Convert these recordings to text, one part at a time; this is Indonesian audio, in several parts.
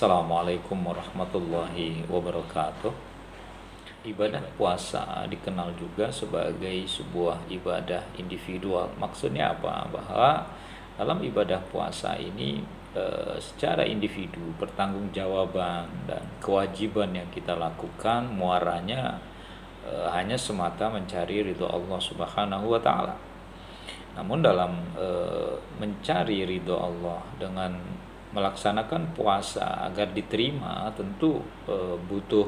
Assalamualaikum warahmatullahi wabarakatuh. Ibadah puasa dikenal juga sebagai sebuah ibadah individual. Maksudnya apa? Bahwa dalam ibadah puasa ini secara individu pertanggungjawaban dan kewajiban yang kita lakukan muaranya hanya semata mencari ridho Allah Subhanahu wa taala. Namun dalam mencari ridho Allah dengan melaksanakan puasa agar diterima tentu butuh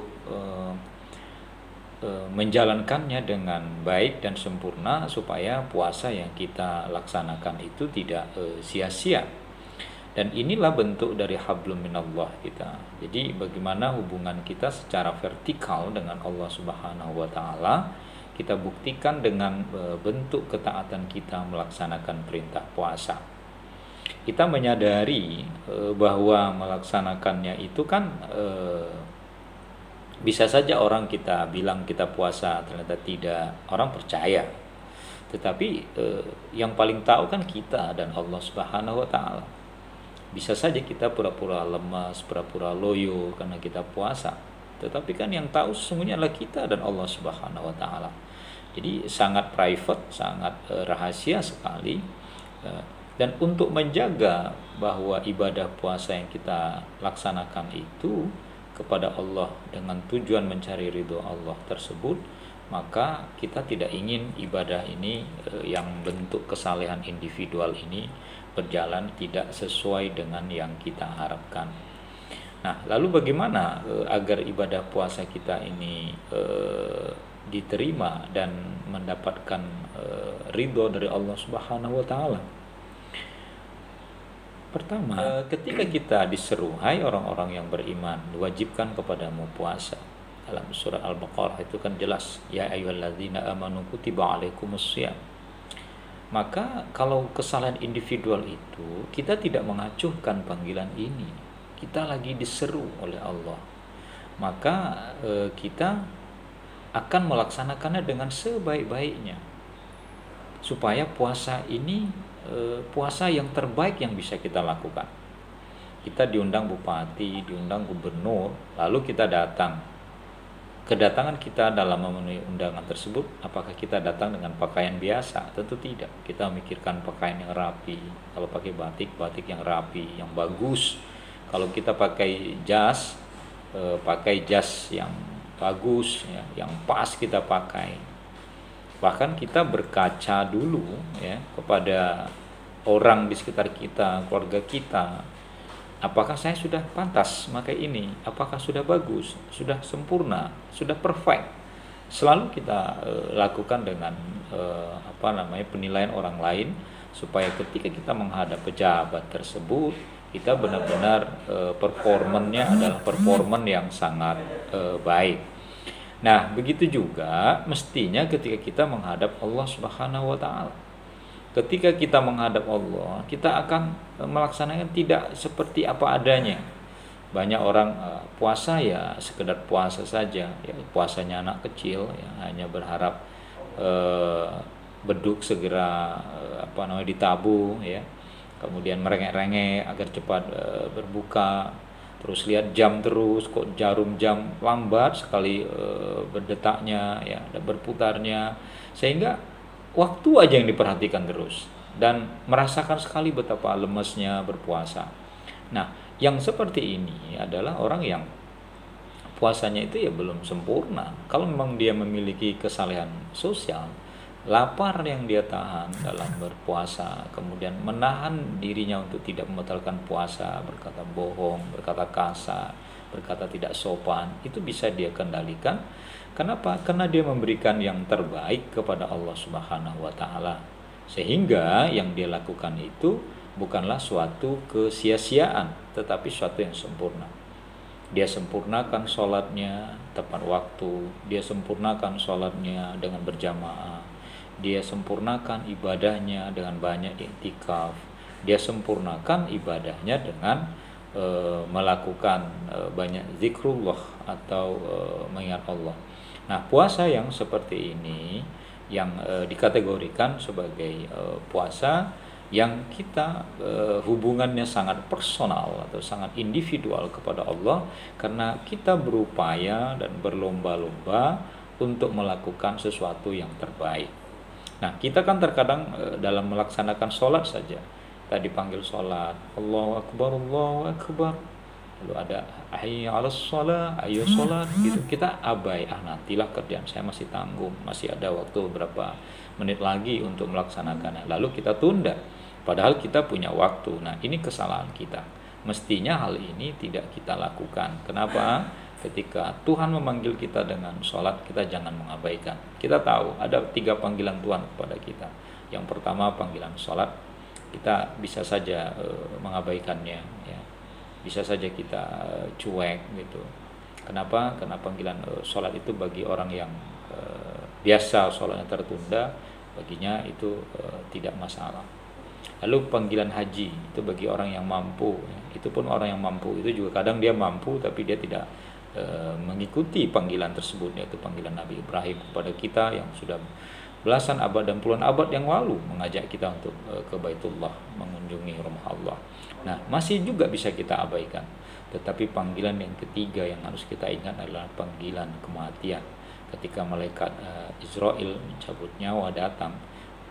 menjalankannya dengan baik dan sempurna supaya puasa yang kita laksanakan itu tidak sia-sia. Dan inilah bentuk dari hablum minallah kita. Jadi bagaimana hubungan kita secara vertikal dengan Allah Subhanahu wa taala kita buktikan dengan bentuk ketaatan kita melaksanakan perintah puasa. Kita menyadari bahwa melaksanakannya itu kan bisa saja orang kita bilang kita puasa, ternyata tidak, orang percaya. Tetapi yang paling tahu kan kita dan Allah Subhanahu wa taala. Bisa saja kita pura-pura lemas, pura-pura loyo karena kita puasa. Tetapi kan yang tahu sesungguhnya adalah kita dan Allah Subhanahu wa taala. Jadi sangat private, sangat rahasia sekali. Dan untuk menjaga bahwa ibadah puasa yang kita laksanakan itu kepada Allah dengan tujuan mencari ridho Allah tersebut, maka kita tidak ingin ibadah ini yang bentuk kesalehan individual ini berjalan tidak sesuai dengan yang kita harapkan. Nah, lalu bagaimana agar ibadah puasa kita ini diterima dan mendapatkan ridho dari Allah Subhanahu wa taala? Pertama, ketika kita diseru, hai orang-orang yang beriman, diwajibkan kepadamu puasa. Dalam surah Al-Baqarah itu kan jelas, ya ayyuhalladzina amanu kutiba alaikumussyam. Maka kalau kesalahan individual itu, kita tidak mengacuhkan panggilan ini. Kita lagi diseru oleh Allah. Maka kita akan melaksanakannya dengan sebaik-baiknya. Supaya puasa ini puasa yang terbaik yang bisa kita lakukan. Kita diundang bupati, diundang gubernur, lalu kita datang. Kedatangan kita dalam memenuhi undangan tersebut, apakah kita datang dengan pakaian biasa? Tentu tidak. Kita memikirkan pakaian yang rapi. Kalau pakai batik, batik yang rapi, yang bagus. Kalau kita pakai jas yang bagus, ya, yang pas kita pakai. Bahkan kita berkaca dulu ya kepada orang di sekitar kita, keluarga kita. Apakah saya sudah pantas pakai ini? Apakah sudah bagus? Sudah sempurna? Sudah perfect? Selalu kita lakukan dengan penilaian orang lain supaya ketika kita menghadap pejabat tersebut, kita benar-benar performannya adalah performan yang sangat baik. Nah, begitu juga mestinya ketika kita menghadap Allah Subhanahu wa taala. Ketika kita menghadap Allah, kita akan melaksanakan tidak seperti apa adanya. Banyak orang puasa ya sekedar puasa saja, ya puasanya anak kecil yang hanya berharap beduk segera ditabung ya. Kemudian merengek-rengek agar cepat berbuka. Terus lihat jam terus, kok jarum jam lambat sekali berdetaknya ya, dan berputarnya, sehingga waktu aja yang diperhatikan terus dan merasakan sekali betapa lemesnya berpuasa. Nah, yang seperti ini adalah orang yang puasanya itu ya belum sempurna. Kalau memang dia memiliki kesalehan sosial, lapar yang dia tahan dalam berpuasa, kemudian menahan dirinya untuk tidak membatalkan puasa, berkata bohong, berkata kasar, berkata tidak sopan, itu bisa dia kendalikan. Kenapa? Karena dia memberikan yang terbaik kepada Allah Subhanahu wa taala. Sehingga yang dia lakukan itu bukanlah suatu kesia-siaan, tetapi suatu yang sempurna. Dia sempurnakan sholatnya tepat waktu, dia sempurnakan sholatnya dengan berjamaah, dia sempurnakan ibadahnya dengan banyak iktikaf, dia sempurnakan ibadahnya dengan melakukan banyak zikrullah atau mengingat Allah. Nah, puasa yang seperti ini yang dikategorikan sebagai puasa yang kita hubungannya sangat personal atau sangat individual kepada Allah, karena kita berupaya dan berlomba-lomba untuk melakukan sesuatu yang terbaik. Nah, kita kan terkadang dalam melaksanakan sholat saja, kita dipanggil sholat, Allahu Akbar, Allahu Akbar, lalu ada hayya 'alas shalah, ayo sholat gitu, kita abai, nantilah kerjaan saya masih tanggung, masih ada waktu beberapa menit lagi untuk melaksanakannya, lalu kita tunda padahal kita punya waktu. Nah, ini kesalahan kita, mestinya hal ini tidak kita lakukan. Kenapa? Ketika Tuhan memanggil kita dengan sholat, kita jangan mengabaikan. Kita tahu ada 3 panggilan Tuhan kepada kita. Yang pertama panggilan sholat, kita bisa saja mengabaikannya, ya. Bisa saja kita cuek gitu. Kenapa? Karena panggilan sholat itu bagi orang yang biasa sholatnya tertunda, baginya itu tidak masalah. Lalu panggilan haji itu bagi orang yang mampu, ya. Itu pun orang yang mampu itu juga kadang dia mampu tapi dia tidak mengikuti panggilan tersebut, yaitu panggilan Nabi Ibrahim kepada kita yang sudah belasan abad dan puluhan abad yang lalu mengajak kita untuk ke Baitullah, mengunjungi rumah Allah. Nah, masih juga bisa kita abaikan. Tetapi panggilan yang ketiga yang harus kita ingat adalah panggilan kematian. Ketika malaikat Israel mencabut nyawa datang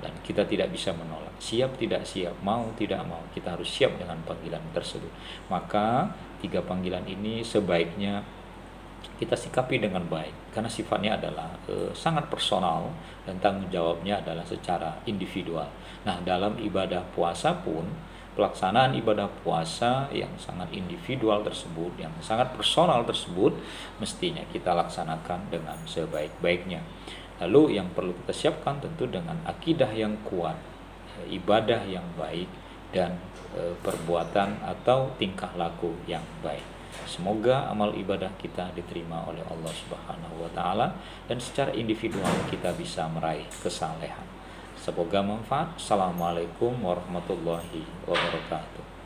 dan kita tidak bisa menolak, siap tidak siap, mau tidak mau, kita harus siap dengan panggilan tersebut. Maka 3 panggilan ini sebaiknya kita sikapi dengan baik, karena sifatnya adalah sangat personal dan tanggung jawabnya adalah secara individual. Nah, dalam ibadah puasa pun, pelaksanaan ibadah puasa yang sangat individual tersebut, yang sangat personal tersebut, mestinya kita laksanakan dengan sebaik-baiknya. Lalu yang perlu kita siapkan tentu dengan akidah yang kuat, ibadah yang baik, dan perbuatan atau tingkah laku yang baik. Semoga amal ibadah kita diterima oleh Allah Subhanahu wa taala dan secara individual kita bisa meraih kesalehan. Semoga manfaat. Assalamualaikum warahmatullahi wabarakatuh.